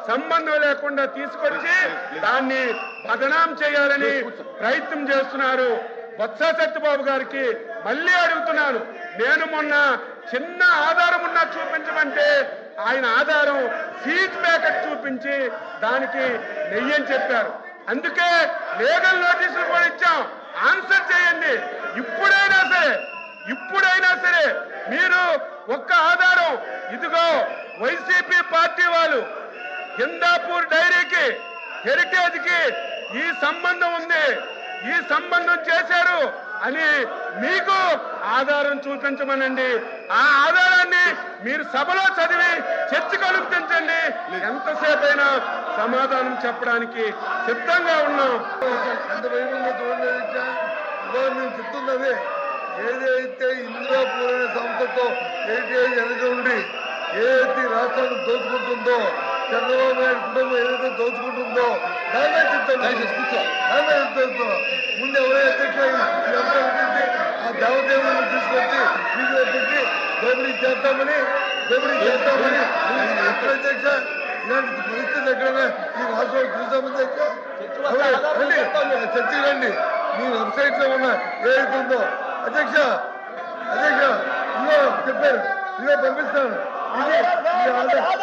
సంబంధం లేకుండా తీసుకొచ్చి దాన్ని బదనాం చేయాలని ప్రయత్నం చేస్తున్నారు. బొత్స సత్యబాబు గారికి మళ్ళీ అడుగుతున్నాను, నేను మొన్న చిన్న ఆధారం ఉన్నా చూపించమంటే ఆయన ఆధారం ఫీజ్ ప్యాకెట్ చూపించి దానికి నెయ్యని చెప్పారు. అందుకే లీగల్ నోటీసులు కూడా ఇచ్చాం. ఆన్సర్ చేయండి. ఇప్పుడైనా సరే మీరు ఒక్క ఆధారం, ఇదిగో వైసీపీ పార్టీ వాళ్ళు హిందాపూర్ డైరీకి, హెరిటేజ్ కి ఈ సంబంధం ఉంది, ఈ సంబంధం చేశారు అని మీకు ఆధారం చూపించమనండి. ఆ ఆధారాన్ని మీరు సభలో చదివి చర్చకు అనుమతించండి. ఎంతసేపు అయినా సమాధానం చెప్పడానికి సిద్ధంగా ఉన్నాం. నేను చెప్తున్నది ఏదైతే ఇందిరాపూర్ అనే సంస్థతో హెరిటేజ్ వెనక ఉండి ఏదైతే రాష్ట్రాన్ని దోచుకుంటుందో, చంద్రబాబు నాయుడు కుటుంబం ఏదైతే దోచుకుంటుందో దాన్నే చెప్తాను. ముందు ఎవరైనా అధ్యక్ష ఆ దేవదేవులను తీసుకొచ్చి వీధిలో పెట్టి దోపిడీ చేస్తామని ఎక్కడ అధ్యక్ష ఇలాంటి పరిస్థితి ఎక్కడైనా ఈ రాష్ట్రంలో చూసామని చర్చకి రండి. మీ వెబ్సైట్ లో ఉన్న ఏదైతే ఉందో అధ్యక్ష ఇదిగో చెప్పారు, ఇదిగో పంపిస్తాను. ఇది